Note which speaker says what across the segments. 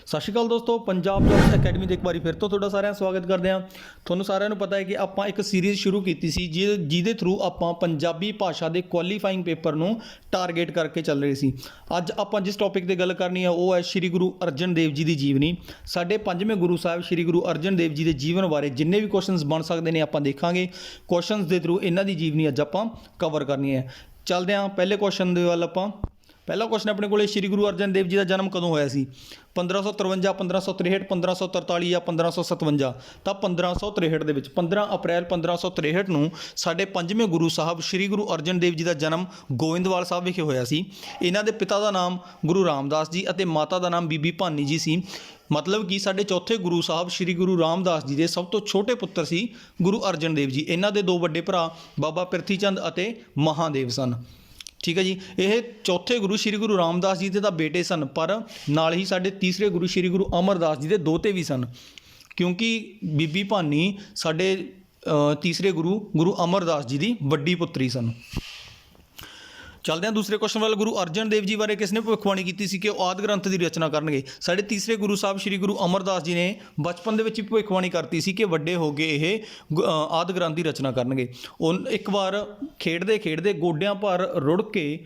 Speaker 1: ਸਤਿ ਸ਼੍ਰੀ ਅਕਾਲ ਦੋਸਤੋ, Punjab jobs academy ਦੇ ਇੱਕ ਵਾਰੀ ਫਿਰ ਤੋਂ ਤੁਹਾਡਾ ਸਾਰਿਆਂ ਦਾ ਸਵਾਗਤ ਕਰਦੇ ਹਾਂ। ਤੁਹਾਨੂੰ ਸਾਰਿਆਂ ਨੂੰ ਪਤਾ ਹੈ ਕਿ ਆਪਾਂ ਇੱਕ ਸੀਰੀਜ਼ ਸ਼ੁਰੂ ਕੀਤੀ ਸੀ ਜਿਹਦੇ ਥਰੂ ਆਪਾਂ ਪੰਜਾਬੀ ਭਾਸ਼ਾ ਦੇ ਕੁਆਲੀਫਾਈਂਗ ਪੇਪਰ ਨੂੰ ਟਾਰਗੇਟ ਕਰਕੇ ਚੱਲ ਰਹੇ ਸੀ। ਅੱਜ ਆਪਾਂ ਜਿਸ ਟੌਪਿਕ 'ਤੇ ਗੱਲ ਕਰਨੀ ਹੈ ਉਹ ਹੈ ਸ਼੍ਰੀ ਗੁਰੂ ਅਰਜਨ ਦੇਵ ਜੀ ਦੀ ਜੀਵਨੀ। ਸਾਡੇ ਪੰਜਵੇਂ ਗੁਰੂ ਸਾਹਿਬ ਸ਼੍ਰੀ ਗੁਰੂ ਅਰਜਨ ਦੇਵ ਜੀ ਦੇ ਜੀਵਨ ਬਾਰੇ ਜਿੰਨੇ ਵੀ ਕੁਐਸਚਨਸ ਬਣ ਸਕਦੇ ਨੇ ਆਪਾਂ ਦੇਖਾਂਗੇ। ਕੁਐਸਚਨਸ ਦੇ ਥਰੂ ਇਹਨਾਂ ਦੀ ਜੀਵਨੀ ਅੱਜ ਆਪਾਂ ਕਵਰ ਕਰਨੀ ਹੈ। ਚੱਲਦੇ ਹਾਂ ਪਹਿਲੇ ਕੁਐਸਚਨ ਦੇ ਵੱਲ। ਆਪਾਂ ਪਹਿਲਾ ਕੁਐਸਚਨ ਆਪਣੇ ਕੋਲੇ ਸ਼੍ਰੀ ਗੁਰੂ ਅਰਜਨ ਦੇਵ ਜੀ ਦਾ ਜਨਮ ਕਦੋਂ ਹੋਇਆ ਸੀ? 1553, 1563, 1543 ਜਾਂ 1557? ਤਾਂ 1563 ਦੇ ਵਿੱਚ 15 ਅਪ੍ਰੈਲ 1563 ਨੂੰ ਸਾਡੇ ਪੰਜਵੇਂ ਗੁਰੂ ਸਾਹਿਬ ਸ਼੍ਰੀ ਗੁਰੂ ਅਰਜਨ ਦੇਵ ਜੀ ਦਾ ਜਨਮ ਗੋਇੰਦਵਾਲ ਸਾਹਿਬ ਵਿਖੇ ਹੋਇਆ ਸੀ। ਇਹਨਾਂ ਦੇ ਪਿਤਾ ਦਾ ਨਾਮ ਗੁਰੂ ਰਾਮਦਾਸ ਜੀ ਅਤੇ ਮਾਤਾ ਦਾ ਨਾਮ ਬੀਬੀ ਭਾਨੀ ਜੀ ਸੀ। ਮਤਲਬ ਕਿ ਸਾਡੇ ਚੌਥੇ ਗੁਰੂ ਸਾਹਿਬ ਸ਼੍ਰੀ ਗੁਰੂ ਰਾਮਦਾਸ ਜੀ ਦੇ ਸਭ ਤੋਂ ਛੋਟੇ ਪੁੱਤਰ ਸੀ ਗੁਰੂ ਅਰਜਨ ਦੇਵ ਜੀ। ਇਹਨਾਂ ਦੇ ਦੋ ਵੱਡੇ ਭਰਾ ਬਾਬਾ ਪ੍ਰਿਥੀ ਚੰਦ ਅਤੇ ਮਹਾਦੇਵ ਸਨ। ਠੀਕ ਹੈ ਜੀ। ਇਹ ਚੌਥੇ ਗੁਰੂ ਸ਼੍ਰੀ ਗੁਰੂ ਰਾਮਦਾਸ ਜੀ ਦੇ ਤਾਂ ਬੇਟੇ ਸਨ, ਪਰ ਨਾਲ ਹੀ ਸਾਡੇ ਤੀਸਰੇ ਗੁਰੂ ਸ਼੍ਰੀ ਗੁਰੂ ਅਮਰਦਾਸ ਜੀ ਦੇ ਦੋਤੇ ਵੀ ਸਨ, ਕਿਉਂਕਿ ਬੀਬੀ ਭਾਨੀ ਸਾਡੇ ਤੀਸਰੇ ਗੁਰੂ ਅਮਰਦਾਸ ਜੀ ਦੀ ਵੱਡੀ ਪੁੱਤਰੀ ਸਨ। ਚੱਲਦੇ ਹਾਂ ਦੂਸਰੇ ਕੁਐਸਚਨ ਵੱਲ। ਗੁਰੂ ਅਰਜਨ ਦੇਵ ਜੀ ਬਾਰੇ ਕਿਸ ਨੇ ਭਵਿੱਖਬਾਣੀ ਕੀਤੀ ਸੀ ਕਿ ਉਹ ਆਦਿ ਗ੍ਰੰਥ ਦੀ ਰਚਨਾ ਕਰਨਗੇ? ਸਾਡੇ ਤੀਸਰੇ ਗੁਰੂ ਸਾਹਿਬ ਸ਼੍ਰੀ ਗੁਰੂ ਅਮਰਦਾਸ ਜੀ ਨੇ ਬਚਪਨ ਦੇ ਵਿੱਚ ਹੀ ਭਵਿੱਖਬਾਣੀ ਕਰਤੀ ਸੀ ਕਿ ਵੱਡੇ ਹੋ ਕੇ ਇਹ ਆਦਿ ਗ੍ਰੰਥ ਦੀ ਰਚਨਾ ਕਰਨਗੇ। ਉਹ ਇੱਕ ਵਾਰ ਖੇਡਦੇ ਖੇਡਦੇ ਗੋਡਿਆਂ ਭਾਰ ਰੁੜ ਕੇ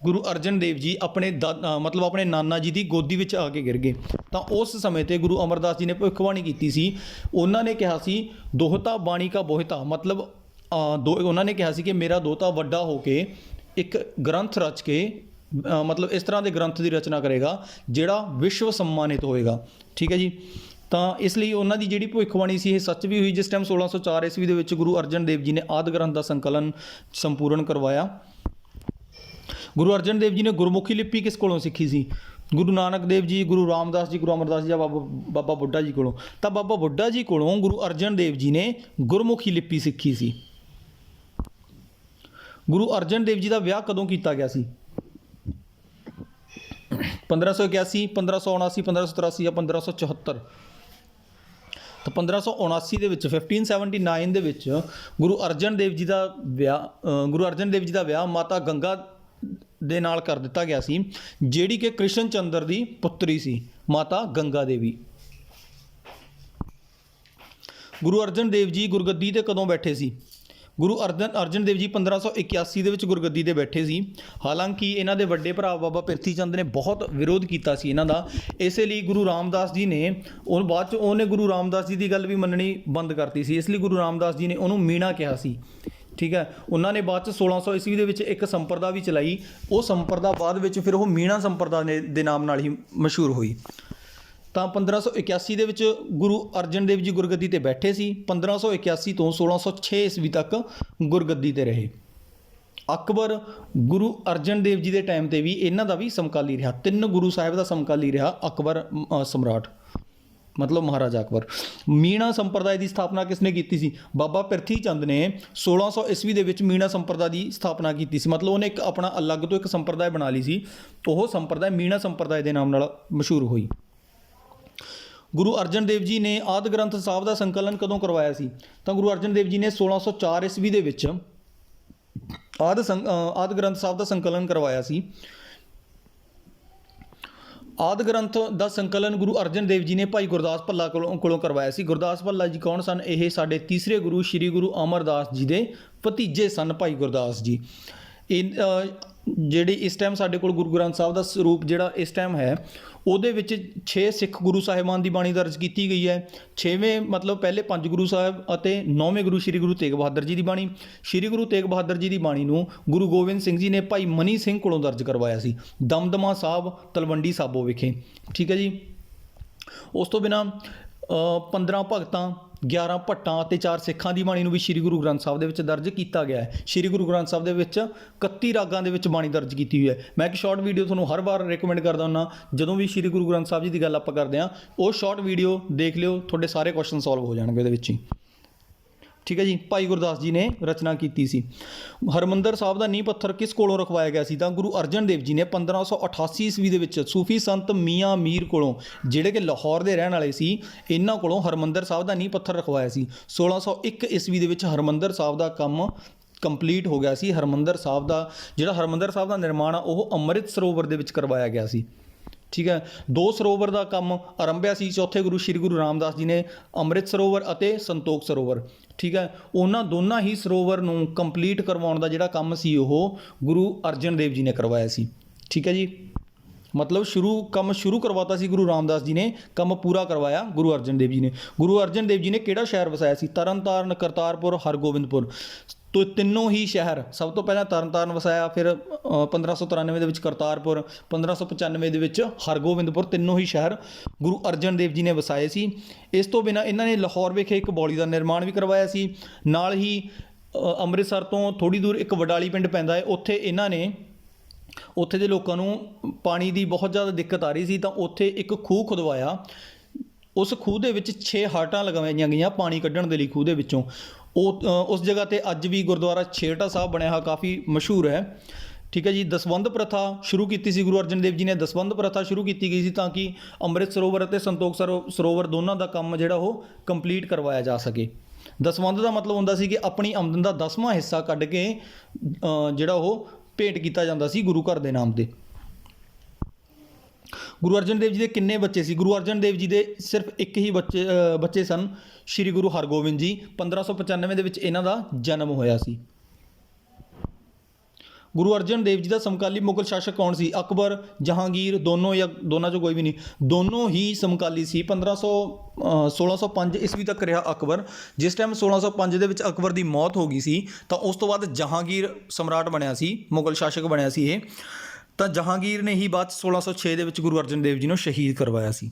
Speaker 1: ਗੁਰੂ ਅਰਜਨ ਦੇਵ ਜੀ ਆਪਣੇ ਆਪਣੇ ਨਾਨਾ ਜੀ ਦੀ ਗੋਦੀ ਵਿੱਚ ਆ ਕੇ ਗਿਰ ਗਏ। ਤਾਂ ਉਸ ਸਮੇਂ 'ਤੇ ਗੁਰੂ ਅਮਰਦਾਸ ਜੀ ਨੇ ਭਵਿੱਖਬਾਣੀ ਕੀਤੀ ਸੀ। ਉਹਨਾਂ ਨੇ ਕਿਹਾ ਸੀ ਦੋਹਤਾ ਬਾਣੀ ਕਾ ਬੋਹਿਤਾ, ਮਤਲਬ ਉਹਨਾਂ ਨੇ ਕਿਹਾ ਸੀ ਕਿ ਮੇਰਾ ਦੋਹਤਾ ਵੱਡਾ ਹੋ ਕੇ ਇੱਕ ਗ੍ਰੰਥ ਰਚ ਕੇ ਮਤਲਬ ਇਸ ਤਰ੍ਹਾਂ ਦੇ ਗ੍ਰੰਥ ਦੀ ਰਚਨਾ ਕਰੇਗਾ ਜਿਹੜਾ ਵਿਸ਼ਵ ਸਨਮਾਨਿਤ ਹੋਏਗਾ। ਠੀਕ ਹੈ ਜੀ। ਤਾਂ ਇਸ ਲਈ ਉਹਨਾਂ ਦੀ ਜਿਹੜੀ ਭਵਿੱਖਬਾਣੀ ਸੀ ਇਹ ਸੱਚ ਵੀ ਹੋਈ। ਜਿਸ ਟਾਈਮ 1604 ਈਸਵੀ ਦੇ ਵਿੱਚ ਗੁਰੂ ਅਰਜਨ ਦੇਵ ਜੀ ਨੇ ਆਦਿ ਗ੍ਰੰਥ ਦਾ ਸੰਕਲਨ ਸੰਪੂਰਨ ਕਰਵਾਇਆ। ਗੁਰੂ ਅਰਜਨ ਦੇਵ ਜੀ ਨੇ ਗੁਰਮੁਖੀ ਲਿਪੀ ਕਿਸ ਕੋਲੋਂ ਸਿੱਖੀ ਸੀ? ਗੁਰੂ ਨਾਨਕ ਦੇਵ ਜੀ, ਗੁਰੂ ਰਾਮਦਾਸ ਜੀ, ਗੁਰੂ ਅਮਰਦਾਸ ਜੀ ਜਾਂ ਬਾਬਾ ਬੁੱਢਾ ਜੀ ਕੋਲੋਂ? ਤਾਂ ਬਾਬਾ ਬੁੱਢਾ ਜੀ ਕੋਲੋਂ ਗੁਰੂ ਅਰਜਨ ਦੇਵ ਜੀ ਨੇ ਗੁਰਮੁਖੀ ਲਿਪੀ ਸਿੱਖੀ ਸੀ। ਗੁਰੂ ਅਰਜਨ ਦੇਵ ਜੀ ਦਾ ਵਿਆਹ ਕਦੋਂ ਕੀਤਾ ਗਿਆ ਸੀ? 1581, 1579, 1583 ਜਾਂ 1574? ਤਾਂ 1579 ਦੇ ਵਿੱਚ 1579 ਦੇ ਵਿੱਚ ਗੁਰੂ ਅਰਜਨ ਦੇਵ ਜੀ ਦਾ ਵਿਆਹ ਮਾਤਾ ਗੰਗਾ ਦੇ ਨਾਲ ਕਰ ਦਿੱਤਾ ਗਿਆ ਸੀ, ਜਿਹੜੀ ਕਿ ਕ੍ਰਿਸ਼ਨ ਚੰਦਰ ਦੀ ਪੁੱਤਰੀ ਸੀ, ਮਾਤਾ ਗੰਗਾ ਦੇਵੀ। ਗੁਰੂ ਅਰਜਨ ਦੇਵ ਜੀ ਗੁਰਗੱਦੀ 'ਤੇ ਕਦੋਂ ਬੈਠੇ ਸੀ? ਗੁਰੂ ਅਰਜਨ ਦੇਵ ਜੀ 1581 ਦੇ ਵਿੱਚ ਗੁਰਗੱਦੀ 'ਤੇ ਬੈਠੇ ਸੀ। ਹਾਲਾਂਕਿ ਇਹਨਾਂ ਦੇ ਵੱਡੇ ਭਰਾ ਬਾਬਾ ਪ੍ਰਿਥੀ ਚੰਦ ਨੇ ਬਹੁਤ ਵਿਰੋਧ ਕੀਤਾ ਸੀ ਇਹਨਾਂ ਦਾ। ਇਸੇ ਲਈ ਗੁਰੂ ਰਾਮਦਾਸ ਜੀ ਨੇ ਬਾਅਦ 'ਚ ਉਹਨੇ ਗੁਰੂ ਰਾਮਦਾਸ ਜੀ ਦੀ ਗੱਲ ਵੀ ਮੰਨਣੀ ਬੰਦ ਕਰਤੀ ਸੀ। ਇਸ ਲਈ ਗੁਰੂ ਰਾਮਦਾਸ ਜੀ ਨੇ ਉਹਨੂੰ ਮੀਣਾ ਕਿਹਾ ਸੀ। ਠੀਕ ਹੈ। ਉਹਨਾਂ ਨੇ ਬਾਅਦ 'ਚ 1600 ਈਸਵੀ ਦੇ ਵਿੱਚ ਇੱਕ ਸੰਪਰਦਾ ਵੀ ਚਲਾਈ। ਉਹ ਸੰਪਰਦਾ ਬਾਅਦ ਵਿੱਚ ਫਿਰ ਉਹ ਮੀਣਾ ਸੰਪਰਦਾ ਦੇ ਨਾਮ ਨਾਲ ਹੀ ਮਸ਼ਹੂਰ ਹੋਈ। ਤਾਂ 1581 ਦੇ ਵਿੱਚ ਗੁਰੂ ਅਰਜਨ ਦੇਵ ਜੀ ਗੁਰਗੱਦੀ 'ਤੇ ਬੈਠੇ ਸੀ। 1581 ਤੋਂ 1606 ਈਸਵੀ ਤੱਕ ਗੁਰਗੱਦੀ 'ਤੇ ਰਹੇ। ਅਕਬਰ ਗੁਰੂ ਅਰਜਨ ਦੇਵ ਜੀ ਦੇ ਟਾਈਮ 'ਤੇ ਵੀ ਇਹਨਾਂ ਦਾ ਵੀ ਸਮਕਾਲੀ ਰਿਹਾ। ਤਿੰਨ ਗੁਰੂ ਸਾਹਿਬ ਦਾ ਸਮਕਾਲੀ ਰਿਹਾ ਅਕਬਰ ਸਮਰਾਟ, ਮਤਲਬ ਮਹਾਰਾਜਾ ਅਕਬਰ। ਮੀਣਾ ਸੰਪਰਦਾਇ ਦੀ ਸਥਾਪਨਾ ਕਿਸ ਨੇ ਕੀਤੀ ਸੀ? ਬਾਬਾ ਪ੍ਰਿਥੀ ਚੰਦ ਨੇ 1600 ਈਸਵੀ ਦੇ ਵਿੱਚ ਮੀਣਾ ਸੰਪਰਦਾ ਦੀ ਸਥਾਪਨਾ ਕੀਤੀ ਸੀ। ਮਤਲਬ ਉਹਨੇ ਇੱਕ ਆਪਣਾ ਅਲੱਗ ਤੋਂ ਇੱਕ ਸੰਪਰਦਾਇ ਬਣਾ ਲਈ ਸੀ। ਉਹ ਸੰਪਰਦਾਇ ਮੀਣਾ ਸੰਪਰਦਾਇ ਦੇ ਨਾਮ ਨਾਲ ਮਸ਼ਹੂਰ ਹੋਈ। ਗੁਰੂ ਅਰਜਨ ਦੇਵ ਜੀ ਨੇ ਆਦਿ ਗ੍ਰੰਥ ਸਾਹਿਬ ਦਾ ਸੰਕਲਨ ਕਦੋਂ ਕਰਵਾਇਆ ਸੀ? ਤਾਂ ਗੁਰੂ ਅਰਜਨ ਦੇਵ ਜੀ ਨੇ 1604 ਈਸਵੀ ਦੇ ਵਿੱਚ ਆਦਿ ਗ੍ਰੰਥ ਸਾਹਿਬ ਦਾ ਸੰਕਲਨ ਕਰਵਾਇਆ ਸੀ। ਆਦਿ ਗ੍ਰੰਥ ਦਾ ਸੰਕਲਨ ਗੁਰੂ ਅਰਜਨ ਦੇਵ ਜੀ ਨੇ ਭਾਈ ਗੁਰਦਾਸ ਭੱਲਾ ਕੋਲੋਂ ਕਰਵਾਇਆ ਸੀ। ਗੁਰਦਾਸ ਭੱਲਾ ਜੀ ਕੌਣ ਸਨ? ਇਹ ਸਾਡੇ ਤੀਸਰੇ ਗੁਰੂ ਸ਼੍ਰੀ ਗੁਰੂ ਅਮਰਦਾਸ ਜੀ ਦੇ ਭਤੀਜੇ ਸਨ, ਭਾਈ ਗੁਰਦਾਸ ਜੀ। ਜਿਹੜੀ ਇਸ ਟਾਈਮ ਸਾਡੇ ਕੋਲ ਗੁਰੂ ਗ੍ਰੰਥ ਸਾਹਿਬ ਦਾ ਸਰੂਪ ਜਿਹੜਾ ਇਸ ਟਾਈਮ ਹੈ ਉਹਦੇ ਵਿੱਚ 6 ਸਿੱਖ ਗੁਰੂ ਸਾਹਿਬਾਨ ਦੀ ਬਾਣੀ ਦਰਜ ਕੀਤੀ ਗਈ ਹੈ। 6ਵੇਂ ਮਤਲਬ ਪਹਿਲੇ 5 ਗੁਰੂ ਸਾਹਿਬ ਅਤੇ 9ਵੇਂ ਗੁਰੂ ਸ਼੍ਰੀ ਗੁਰੂ ਤੇਗ ਬਹਾਦਰ ਜੀ ਦੀ ਬਾਣੀ। ਸ਼੍ਰੀ ਗੁਰੂ ਤੇਗ ਬਹਾਦਰ ਜੀ ਦੀ ਬਾਣੀ ਨੂੰ ਗੁਰੂ ਗੋਬਿੰਦ ਸਿੰਘ ਜੀ ਨੇ ਭਾਈ ਮਨੀ ਸਿੰਘ ਕੋਲੋਂ ਦਰਜ ਕਰਵਾਇਆ ਸੀ, ਦਮਦਮਾ ਸਾਹਿਬ ਤਲਵੰਡੀ ਸਾਬੋ ਵਿਖੇ। ਠੀਕ ਹੈ ਜੀ। ਉਸ ਤੋਂ ਬਿਨਾਂ 15 ਭਗਤਾਂ, 11 ਭੱਟਾਂ ਅਤੇ 4 ਸਿੱਖਾਂ ਦੀ ਬਾਣੀ ਨੂੰ ਵੀ ਸ਼੍ਰੀ ਗੁਰੂ ਗ੍ਰੰਥ ਸਾਹਿਬ ਦੇ ਵਿੱਚ ਦਰਜ ਕੀਤਾ ਗਿਆ ਹੈ। ਸ਼੍ਰੀ ਗੁਰੂ ਗ੍ਰੰਥ ਸਾਹਿਬ ਦੇ ਵਿੱਚ 31 ਰਾਗਾਂ ਦੇ ਵਿੱਚ ਬਾਣੀ ਦਰਜ ਕੀਤੀ ਹੋਈ ਹੈ। ਮੈਂ ਇੱਕ ਸ਼ਾਰਟ ਵੀਡੀਓ ਤੁਹਾਨੂੰ ਹਰ ਵਾਰ ਰਿਕਮੈਂਡ ਕਰਦਾ ਹੁੰਦਾ, ਜਦੋਂ ਵੀ ਸ਼੍ਰੀ ਗੁਰੂ ਗ੍ਰੰਥ ਸਾਹਿਬ ਜੀ ਦੀ ਗੱਲ ਆਪਾਂ ਕਰਦੇ ਹਾਂ ਉਹ ਸ਼ਾਰਟ ਵੀਡੀਓ ਦੇਖ ਲਿਓ, ਤੁਹਾਡੇ ਸਾਰੇ ਕੁਐਸਚਨ ਸੋਲਵ ਹੋ ਜਾਣਗੇ ਉਹਦੇ ਵਿੱਚ ਹੀ। ਠੀਕ ਹੈ ਜੀ। ਭਾਈ ਗੁਰਦਾਸ ਜੀ ਨੇ ਰਚਨਾ ਕੀਤੀ ਸੀ। ਹਰਿਮੰਦਰ ਸਾਹਿਬ ਦਾ ਨੀਂਹ ਪੱਥਰ ਕਿਸ ਕੋਲੋਂ ਰਖਵਾਇਆ ਗਿਆ ਸੀ? ਤਾਂ ਗੁਰੂ ਅਰਜਨ ਦੇਵ ਜੀ ਨੇ 1588 ਈਸਵੀ ਦੇ ਵਿੱਚ ਸੂਫੀ ਸੰਤ ਮੀਆਂ ਮੀਰ ਕੋਲੋਂ, ਜਿਹੜੇ ਕਿ ਲਾਹੌਰ ਦੇ ਰਹਿਣ ਵਾਲੇ ਸੀ, ਇਹਨਾਂ ਕੋਲੋਂ ਹਰਿਮੰਦਰ ਸਾਹਿਬ ਦਾ ਨੀਂਹ ਪੱਥਰ ਰਖਵਾਇਆ ਸੀ। 1601 ਈਸਵੀ ਦੇ ਵਿੱਚ ਹਰਿਮੰਦਰ ਸਾਹਿਬ ਦਾ ਕੰਮ ਕੰਪਲੀਟ ਹੋ ਗਿਆ ਸੀ। ਹਰਿਮੰਦਰ ਸਾਹਿਬ ਦਾ ਨਿਰਮਾਣ ਆ ਉਹ ਅੰਮ੍ਰਿਤ ਸਰੋਵਰ ਦੇ ਵਿੱਚ ਕਰਵਾਇਆ ਗਿਆ ਸੀ। ਠੀਕ ਹੈ। 2 ਸਰੋਵਰ ਦਾ ਕੰਮ ਆਰੰਭਿਆ ਸੀ। ਚੌਥੇ ਗੁਰੂ ਸ਼੍ਰੀ ਗੁਰੂ ਰਾਮਦਾਸ ਜੀ ਨੇ ਅੰਮ੍ਰਿਤ ਸਰੋਵਰ ਅਤੇ ਸੰਤੋਖ ਸਰੋਵਰ, ਠੀਕ ਹੈ, ਉਹਨਾਂ ਦੋਨਾਂ ਹੀ ਸਰੋਵਰ ਨੂੰ ਕੰਪਲੀਟ ਕਰਵਾਉਣ ਦਾ ਜਿਹੜਾ ਕੰਮ ਸੀ ਉਹ ਗੁਰੂ ਅਰਜਨ ਦੇਵ ਜੀ ਨੇ ਕਰਵਾਇਆ ਸੀ। ਠੀਕ ਹੈ ਜੀ, ਮਤਲਬ ਕੰਮ ਸ਼ੁਰੂ ਕਰਵਾਤਾ ਸੀ ਗੁਰੂ ਰਾਮਦਾਸ ਜੀ ਨੇ, ਕੰਮ ਪੂਰਾ ਕਰਵਾਇਆ ਗੁਰੂ ਅਰਜਨ ਦੇਵ ਜੀ ਨੇ। ਗੁਰੂ ਅਰਜਨ ਦੇਵ ਜੀ ਨੇ ਕਿਹੜਾ ਸ਼ਹਿਰ ਵਸਾਇਆ ਸੀ? ਤਰਨਤਾਰਨ, ਕਰਤਾਰਪੁਰ, ਹਰਗੋਬਿੰਦਪੁਰ। ਤੋ ਤਿੰਨੋਂ ਹੀ ਸ਼ਹਿਰ, ਸਭ ਤੋਂ ਪਹਿਲਾਂ ਤਰਨਤਾਰਨ ਵਸਾਇਆ, ਫਿਰ 1593 ਦੇ ਵਿੱਚ ਕਰਤਾਰਪੁਰ, 1595 ਦੇ ਵਿੱਚ ਹਰਗੋਬਿੰਦਪੁਰ। ਤਿੰਨੋਂ ਹੀ ਸ਼ਹਿਰ ਗੁਰੂ ਅਰਜਨ ਦੇਵ ਜੀ ਨੇ ਵਸਾਏ ਸੀ। ਇਸ ਤੋਂ ਬਿਨਾਂ ਇਹਨਾਂ ਨੇ ਲਾਹੌਰ ਵਿਖੇ ਇੱਕ ਬੌਲੀ ਦਾ ਨਿਰਮਾਣ ਵੀ ਕਰਵਾਇਆ ਸੀ। ਨਾਲ ਹੀ ਅੰਮ੍ਰਿਤਸਰ ਤੋਂ ਥੋੜ੍ਹੀ ਦੂਰ ਇੱਕ ਵਡਾਲੀ ਪਿੰਡ ਪੈਂਦਾ ਹੈ, ਉੱਥੇ ਇਹਨਾਂ ਨੇ, ਉੱਥੇ ਦੇ ਲੋਕਾਂ ਨੂੰ ਪਾਣੀ ਦੀ ਬਹੁਤ ਜ਼ਿਆਦਾ ਦਿੱਕਤ ਆ ਰਹੀ ਸੀ, ਤਾਂ ਉੱਥੇ ਇੱਕ ਖੂਹ ਖੁਦਵਾਇਆ। ਉਸ ਖੂਹ ਦੇ ਵਿੱਚ 6 ਹਾਰਟਾਂ ਲਗਾਈਆਂ ਗਈਆਂ ਪਾਣੀ ਕੱਢਣ ਦੇ ਲਈ ਖੂਹ ਦੇ ਵਿੱਚੋਂ। ਉਸ ਜਗ੍ਹਾ 'ਤੇ ਅੱਜ ਵੀ ਗੁਰਦੁਆਰਾ ਛੇਹਰਟਾ ਸਾਹਿਬ ਬਣਿਆ ਹੋਇਆ, ਕਾਫੀ ਮਸ਼ਹੂਰ ਹੈ। ਠੀਕ ਹੈ ਜੀ। ਦਸਵੰਧ ਪ੍ਰਥਾ ਸ਼ੁਰੂ ਕੀਤੀ ਸੀ ਗੁਰੂ ਅਰਜਨ ਦੇਵ ਜੀ ਨੇ। ਦਸਵੰਧ ਪ੍ਰਥਾ ਸ਼ੁਰੂ ਕੀਤੀ ਗਈ ਸੀ ਤਾਂ ਕਿ ਅੰਮ੍ਰਿਤ ਸਰੋਵਰ ਅਤੇ ਸੰਤੋਖ ਸਰੋਵਰ ਦੋਨਾਂ ਦਾ ਕੰਮ ਜਿਹੜਾ ਉਹ ਕੰਪਲੀਟ ਕਰਵਾਇਆ ਜਾ ਸਕੇ। ਦਸਵੰਧ ਦਾ ਮਤਲਬ ਹੁੰਦਾ ਸੀ ਕਿ ਆਪਣੀ ਆਮਦਨ ਦਾ 10ਵਾਂ ਹਿੱਸਾ ਕੱਢ ਕੇ ਜਿਹੜਾ ਉਹ ਭੇਟ ਕੀਤਾ ਜਾਂਦਾ ਸੀ ਗੁਰੂ ਘਰ ਦੇ ਨਾਮ 'ਤੇ। ਗੁਰੂ ਅਰਜਨ ਦੇਵ ਜੀ ਦੇ ਕਿੰਨੇ ਬੱਚੇ ਸੀ? ਗੁਰੂ ਅਰਜਨ ਦੇਵ ਜੀ ਦੇ ਸਿਰਫ ਇੱਕ ਹੀ ਬੱਚੇ ਸਨ, ਸ਼੍ਰੀ ਗੁਰੂ ਹਰਗੋਬਿੰਦ ਜੀ। 1595 ਦੇ ਵਿੱਚ ਇਹਨਾਂ ਦਾ ਜਨਮ ਹੋਇਆ ਸੀ। ਗੁਰੂ ਅਰਜਨ ਦੇਵ ਜੀ ਦਾ ਸਮਕਾਲੀ ਮੁਗਲ ਸ਼ਾਸਕ ਕੌਣ ਸੀ? ਅਕਬਰ, ਜਹਾਂਗੀਰ, ਦੋਨੋਂ ਜਾਂ ਦੋਨਾਂ 'ਚੋਂ ਕੋਈ ਵੀ ਨਹੀਂ, ਦੋਨੋਂ ਹੀ ਸਮਕਾਲੀ ਸੀ। 1605 ਈਸਵੀ ਤੱਕ ਰਿਹਾ ਅਕਬਰ। ਜਿਸ ਟਾਈਮ 1605 ਦੇ ਵਿੱਚ ਅਕਬਰ ਦੀ ਮੌਤ ਹੋ ਗਈ ਸੀ ਤਾਂ ਉਸ ਤੋਂ ਬਾਅਦ ਜਹਾਂਗੀਰ ਸਮਰਾਟ ਬਣਿਆ ਸੀ, ਮੁਗਲ ਸ਼ਾਸਕ ਬਣਿਆ ਸੀ ਇਹ। ਤਾਂ ਜਹਾਂਗੀਰ ਨੇ ਹੀ ਬਾਅਦ 1606 ਦੇ ਵਿੱਚ ਗੁਰੂ ਅਰਜਨ ਦੇਵ ਜੀ ਨੂੰ ਸ਼ਹੀਦ ਕਰਵਾਇਆ ਸੀ।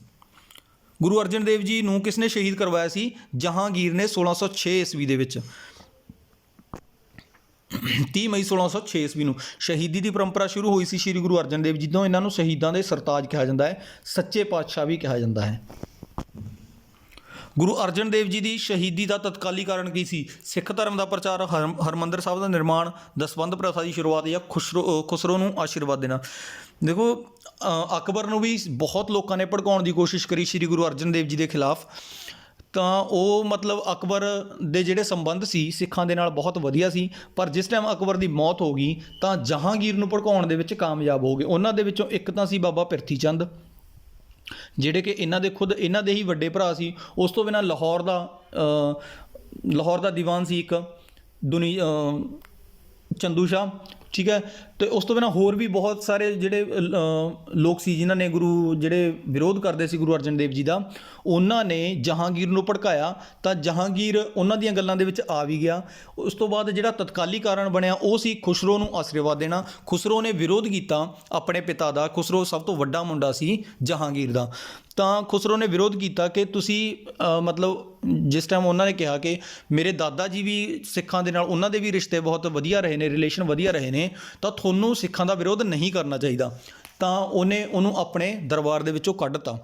Speaker 1: ਗੁਰੂ ਅਰਜਨ ਦੇਵ ਜੀ ਨੂੰ ਕਿਸ ਨੇ ਸ਼ਹੀਦ ਕਰਵਾਇਆ ਸੀ? ਜਹਾਂਗੀਰ ਨੇ 1606 ਈਸਵੀ ਦੇ ਵਿੱਚ। 30 ਮਈ 1606 ਈਸਵੀ ਨੂੰ ਸ਼ਹੀਦੀ ਦੀ ਪਰੰਪਰਾ ਸ਼ੁਰੂ ਹੋਈ ਸੀ ਸ਼੍ਰੀ ਗੁਰੂ ਅਰਜਨ ਦੇਵ ਜੀ ਤੋਂ। ਇਹਨਾਂ ਨੂੰ ਸ਼ਹੀਦਾਂ ਦੇ ਸਰਤਾਜ ਕਿਹਾ ਜਾਂਦਾ ਹੈ, ਸੱਚੇ ਪਾਤਸ਼ਾਹ ਵੀ ਕਿਹਾ ਜਾਂਦਾ ਹੈ। ਗੁਰੂ ਅਰਜਨ ਦੇਵ ਜੀ ਦੀ ਸ਼ਹੀਦੀ ਦਾ ਤਤਕਾਲੀ ਕਾਰਨ ਕੀ ਸੀ? ਸਿੱਖ ਧਰਮ ਦਾ ਪ੍ਰਚਾਰ, ਹਰਿਮੰਦਰ ਸਾਹਿਬ ਦਾ ਨਿਰਮਾਣ, ਦਸਵੰਧ ਪ੍ਰਥਾ ਦੀ ਸ਼ੁਰੂਆਤ ਜਾਂ ਖੁਸਰੋ ਨੂੰ ਆਸ਼ੀਰਵਾਦ ਦੇਣਾ। ਦੇਖੋ, ਅਕਬਰ ਨੂੰ ਵੀ ਬਹੁਤ ਲੋਕਾਂ ਨੇ ਭੜਕਾਉਣ ਦੀ ਕੋਸ਼ਿਸ਼ ਕਰੀ ਸ਼੍ਰੀ ਗੁਰੂ ਅਰਜਨ ਦੇਵ ਜੀ ਦੇ ਖਿਲਾਫ। ਤਾਂ ਉਹ ਮਤਲਬ ਅਕਬਰ ਦੇ ਜਿਹੜੇ ਸੰਬੰਧ ਸੀ ਸਿੱਖਾਂ ਦੇ ਨਾਲ ਬਹੁਤ ਵਧੀਆ ਸੀ, ਪਰ ਜਿਸ ਟਾਈਮ ਅਕਬਰ ਦੀ ਮੌਤ ਹੋ ਗਈ ਤਾਂ ਜਹਾਂਗੀਰ ਨੂੰ ਭੜਕਾਉਣ ਦੇ ਵਿੱਚ ਕਾਮਯਾਬ ਹੋ ਗਏ। ਉਹਨਾਂ ਦੇ ਵਿੱਚੋਂ ਇੱਕ ਤਾਂ ਸੀ ਬਾਬਾ ਪ੍ਰਿਥੀ ਚੰਦ, ਜਿਹੜੇ ਕਿ ਇਹਨਾਂ ਦੇ ਹੀ ਵੱਡੇ ਭਰਾ ਸੀ। ਉਸ ਤੋਂ ਬਿਨਾਂ ਲਾਹੌਰ ਦਾ ਦੀਵਾਨ ਸੀ ਇੱਕ ਚੰਦੂ ਸ਼ਾਹ, ਠੀਕ ਹੈ। ਅਤੇ ਉਸ ਤੋਂ ਬਿਨਾਂ ਹੋਰ ਵੀ ਬਹੁਤ ਸਾਰੇ ਜਿਹੜੇ ਲੋਕ ਸੀ ਜਿਨ੍ਹਾਂ ਨੇ ਜਿਹੜੇ ਵਿਰੋਧ ਕਰਦੇ ਸੀ ਗੁਰੂ ਅਰਜਨ ਦੇਵ ਜੀ ਦਾ, ਉਹਨਾਂ ਨੇ ਜਹਾਂਗੀਰ ਨੂੰ ਭੜਕਾਇਆ ਤਾਂ ਜਹਾਂਗੀਰ ਉਹਨਾਂ ਦੀਆਂ ਗੱਲਾਂ ਦੇ ਵਿੱਚ ਆ ਵੀ ਗਿਆ। ਉਸ ਤੋਂ ਬਾਅਦ ਜਿਹੜਾ ਤਤਕਾਲੀ ਕਾਰਨ ਬਣਿਆ ਉਹ ਸੀ ਖੁਸਰੋ ਨੂੰ ਆਸ਼ੀਰਵਾਦ ਦੇਣਾ। ਖੁਸਰੋ ਨੇ ਵਿਰੋਧ ਕੀਤਾ ਆਪਣੇ ਪਿਤਾ ਦਾ। ਖੁਸਰੋ ਸਭ ਤੋਂ ਵੱਡਾ ਮੁੰਡਾ ਸੀ ਜਹਾਂਗੀਰ ਦਾ। ਤਾਂ ਖੁਸਰੋ ਨੇ ਵਿਰੋਧ ਕੀਤਾ ਕਿ ਤੁਸੀਂ ਮਤਲਬ ਜਿਸ ਟਾਈਮ ਉਹਨਾਂ ਨੇ ਕਿਹਾ ਕਿ ਮੇਰੇ ਦਾਦਾ ਜੀ ਵੀ ਸਿੱਖਾਂ ਦੇ ਨਾਲ, ਉਹਨਾਂ ਦੇ ਵੀ ਰਿਸ਼ਤੇ ਬਹੁਤ ਵਧੀਆ ਰਹੇ ਨੇ, ਰਿਲੇਸ਼ਨ ਵਧੀਆ ਰਹੇ ਨੇ, ਤਾਂ ਤੁਹਾਨੂੰ ਸਿੱਖਾਂ ਦਾ ਵਿਰੋਧ ਨਹੀਂ ਕਰਨਾ ਚਾਹੀਦਾ। ਤਾਂ ਉਹਨੂੰ ਆਪਣੇ ਦਰਬਾਰ ਦੇ ਵਿੱਚੋਂ ਕੱਢਤਾ,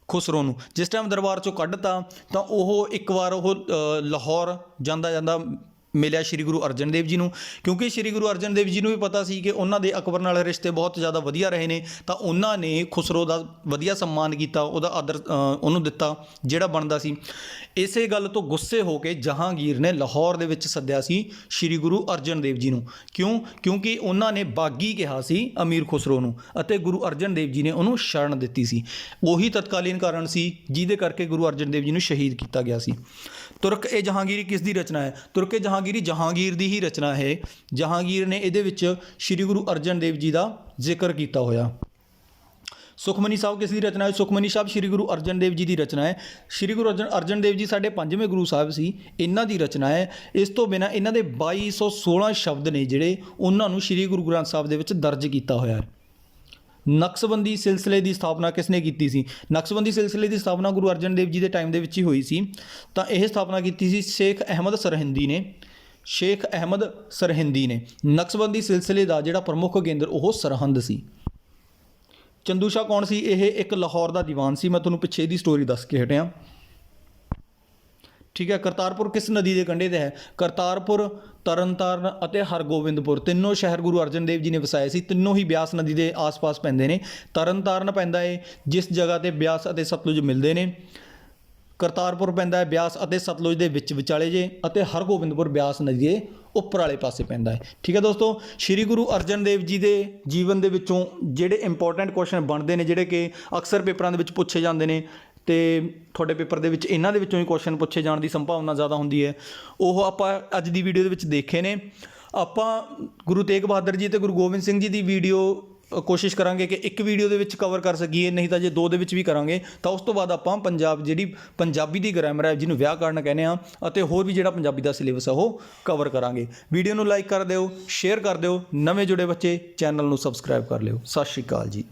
Speaker 1: ਖੁਸਰੋ ਨੂੰ। ਜਿਸ ਟਾਈਮ ਦਰਬਾਰ 'ਚੋਂ ਕੱਢਤਾ ਤਾਂ ਉਹ ਇੱਕ ਵਾਰ ਉਹ ਲਾਹੌਰ ਜਾਂਦਾ ਮਿਲਿਆ ਸ਼੍ਰੀ ਗੁਰੂ ਅਰਜਨ ਦੇਵ ਜੀ ਨੂੰ, ਕਿਉਂਕਿ ਸ਼੍ਰੀ ਗੁਰੂ ਅਰਜਨ ਦੇਵ ਜੀ ਨੂੰ ਵੀ ਪਤਾ ਸੀ ਕਿ ਉਹਨਾਂ ਦੇ ਅਕਬਰ ਨਾਲ ਰਿਸ਼ਤੇ ਬਹੁਤ ਜ਼ਿਆਦਾ ਵਧੀਆ ਰਹੇ ਨੇ। ਤਾਂ ਉਹਨਾਂ ਨੇ ਖੁਸਰੋ ਦਾ ਵਧੀਆ ਸਨਮਾਨ ਕੀਤਾ, ਉਹਦਾ ਆਦਰ ਉਹਨੂੰ ਦਿੱਤਾ ਜਿਹੜਾ ਬਣਦਾ ਸੀ। ਇਸੇ ਗੱਲ ਤੋਂ ਗੁੱਸੇ ਹੋ ਕੇ ਜਹਾਂਗੀਰ ਨੇ ਲਾਹੌਰ ਦੇ ਵਿੱਚ ਸੱਦਿਆ ਸੀ ਸ਼੍ਰੀ ਗੁਰੂ ਅਰਜਨ ਦੇਵ ਜੀ ਨੂੰ। ਕਿਉਂਕਿ ਉਹਨਾਂ ਨੇ ਬਾਗੀ ਕਿਹਾ ਸੀ ਅਮੀਰ ਖੁਸਰੋ ਨੂੰ, ਅਤੇ ਗੁਰੂ ਅਰਜਨ ਦੇਵ ਜੀ ਨੇ ਉਹਨੂੰ ਸ਼ਰਨ ਦਿੱਤੀ ਸੀ। ਉਹੀ ਤਤਕਾਲੀਨ ਕਾਰਨ ਸੀ ਜਿਹਦੇ ਕਰਕੇ ਗੁਰੂ ਅਰਜਨ ਦੇਵ ਜੀ ਨੂੰ ਸ਼ਹੀਦ ਕੀਤਾ ਗਿਆ ਸੀ। ਤੁਰਕ-ਏ ਜਹਾਂਗੀਰੀ ਕਿਸ ਦੀ ਰਚਨਾ ਹੈ? ਤੁਰਕ-ਏ ਜਹਾਂਗੀਰੀ ਜਹਾਂਗੀਰ ਦੀ ਹੀ ਰਚਨਾ ਹੈ। ਜਹਾਂਗੀਰ ਨੇ ਇਹਦੇ ਵਿੱਚ ਸ਼੍ਰੀ ਗੁਰੂ ਅਰਜਨ ਦੇਵ ਜੀ ਦਾ ਜ਼ਿਕਰ ਕੀਤਾ ਹੋਇਆ। ਸੁਖਮਨੀ ਸਾਹਿਬ ਕਿਸ ਦੀ ਰਚਨਾ ਹੈ? ਸੁਖਮਨੀ ਸਾਹਿਬ ਸ਼੍ਰੀ ਗੁਰੂ ਅਰਜਨ ਦੇਵ ਜੀ ਦੀ ਰਚਨਾ ਹੈ। ਸ਼੍ਰੀ ਗੁਰੂ ਅਰਜਨ ਦੇਵ ਜੀ ਸਾਡੇ 5ਵੇਂ ਗੁਰੂ ਸਾਹਿਬ ਸੀ, ਇਹਨਾਂ ਦੀ ਰਚਨਾ ਹੈ। ਇਸ ਤੋਂ ਬਿਨਾਂ ਇਹਨਾਂ ਦੇ 2216 ਸ਼ਬਦ ਨੇ ਜਿਹੜੇ ਉਹਨਾਂ ਨੂੰ ਸ਼੍ਰੀ ਗੁਰੂ ਗ੍ਰੰਥ ਸਾਹਿਬ ਦੇ ਵਿੱਚ ਦਰਜ ਕੀਤਾ ਹੋਇਆ ਹੈ। ਨਕਸ਼ਬੰਦੀ ਸਿਲਸਿਲੇ ਦੀ ਸਥਾਪਨਾ ਕਿਸ ਨੇ ਕੀਤੀ ਸੀ? ਨਕਸ਼ਬੰਦੀ ਸਿਲਸਿਲੇ ਦੀ ਸਥਾਪਨਾ ਗੁਰੂ ਅਰਜਨ ਦੇਵ ਜੀ ਦੇ ਟਾਈਮ ਦੇ ਵਿੱਚ ਹੀ ਹੋਈ ਸੀ। ਤਾਂ ਇਹ ਸਥਾਪਨਾ ਕੀਤੀ ਸੀ ਸ਼ੇਖ ਅਹਿਮਦ ਸਰਹਿੰਦੀ ਨੇ। ਨਕਸ਼ਬੰਦੀ ਸਿਲਸਿਲੇ ਦਾ ਜਿਹੜਾ ਪ੍ਰਮੁੱਖ ਕੇਂਦਰ ਉਹ ਸਰਹੰਦ ਸੀ। ਚੰਦੂ ਸ਼ਾਹ ਕੌਣ ਸੀ? ਇਹ ਇੱਕ ਲਾਹੌਰ ਦਾ ਦੀਵਾਨ ਸੀ। ਮੈਂ ਤੁਹਾਨੂੰ ਪਿੱਛੇ ਦੀ ਸਟੋਰੀ ਦੱਸ ਕੇ ਹਟਿਆ, ਠੀਕ ਹੈ। ਕਰਤਾਰਪੁਰ ਕਿਸ ਨਦੀ ਦੇ ਕੰਢੇ 'ਤੇ ਹੈ? ਕਰਤਾਰਪੁਰ, ਤਰਨਤਾਰਨ ਅਤੇ ਹਰਗੋਬਿੰਦਪੁਰ ਤਿੰਨੋਂ ਸ਼ਹਿਰ ਗੁਰੂ ਅਰਜਨ ਦੇਵ ਜੀ ਨੇ ਵਸਾਏ ਸੀ। ਤਿੰਨੋਂ ਹੀ ਬਿਆਸ ਨਦੀ ਦੇ ਆਸ-ਪਾਸ ਪੈਂਦੇ ਨੇ। ਤਰਨਤਾਰਨ ਪੈਂਦਾ ਹੈ ਜਿਸ ਜਗ੍ਹਾ 'ਤੇ ਬਿਆਸ ਅਤੇ ਸਤਲੁਜ ਮਿਲਦੇ ਨੇ। ਕਰਤਾਰਪੁਰ ਪੈਂਦਾ ਹੈ ਬਿਆਸ ਅਤੇ ਸਤਲੁਜ ਦੇ ਵਿੱਚ ਵਿਚਾਲੇ ਜੇ, ਅਤੇ ਹਰਗੋਬਿੰਦਪੁਰ ਬਿਆਸ ਨਦੀ ਦੇ ਉੱਪਰ ਵਾਲੇ ਪਾਸੇ ਪੈਂਦਾ ਹੈ। ਠੀਕ ਹੈ ਦੋਸਤੋ, ਸ਼੍ਰੀ ਗੁਰੂ ਅਰਜਨ ਦੇਵ ਜੀ ਦੇ ਜੀਵਨ ਦੇ ਵਿੱਚੋਂ ਜਿਹੜੇ ਇੰਪੋਰਟੈਂਟ ਕੁਐਸਚਨ ਬਣਦੇ ਨੇ, ਜਿਹੜੇ ਕਿ ਅਕਸਰ ਪੇਪਰਾਂ ਦੇ ਵਿੱਚ ਪੁੱਛੇ ਜਾਂਦੇ ਨੇ, ਤੇ ਤੁਹਾਡੇ ਪੇਪਰ ਦੇ ਵਿੱਚ ਇਹਨਾਂ ਦੇ ਵਿੱਚੋਂ ਹੀ ਕੁਐਸਚਨ ਪੁੱਛੇ ਜਾਣ ਦੀ ਸੰਭਾਵਨਾ ਜ਼ਿਆਦਾ ਹੁੰਦੀ ਹੈ, ਉਹ ਆਪਾਂ ਅੱਜ ਦੀ ਵੀਡੀਓ ਦੇ ਵਿੱਚ ਦੇਖੇ ਨੇ। ਆਪਾਂ ਗੁਰੂ ਤੇਗ ਬਹਾਦਰ ਜੀ ਤੇ ਗੁਰੂ ਗੋਬਿੰਦ ਸਿੰਘ ਜੀ ਦੀ ਵੀਡੀਓ ਕੋਸ਼ਿਸ਼ ਕਰਾਂਗੇ ਕਿ ਇੱਕ ਵੀਡੀਓ ਦੇ ਵਿੱਚ ਕਵਰ ਕਰ ਸਕੀਏ, ਨਹੀਂ ਤਾਂ ਜੇ ਦੋ ਦੇ ਵਿੱਚ ਵੀ ਕਰਾਂਗੇ ਤਾਂ ਉਸ ਤੋਂ ਬਾਅਦ ਆਪਾਂ ਪੰਜਾਬੀ ਦੀ ਗ੍ਰਾਮਰ ਹੈ, ਜਿਹਨੂੰ ਵਿਆਕਰਨ ਕਹਿੰਦੇ ਆ, ਅਤੇ ਹੋਰ ਵੀ ਜਿਹੜਾ ਪੰਜਾਬੀ ਦਾ ਸਿਲੇਬਸ ਹੈ ਉਹ ਕਵਰ ਕਰਾਂਗੇ। ਵੀਡੀਓ ਨੂੰ ਲਾਈਕ ਕਰ ਦਿਓ, ਸ਼ੇਅਰ ਕਰ ਦਿਓ, ਨਵੇਂ ਜੁੜੇ ਬੱਚੇ ਚੈਨਲ ਨੂੰ ਸਬਸਕ੍ਰਾਈਬ ਕਰ ਲਿਓ। ਸਤਿ ਸ਼੍ਰੀ ਅਕਾਲ ਜੀ।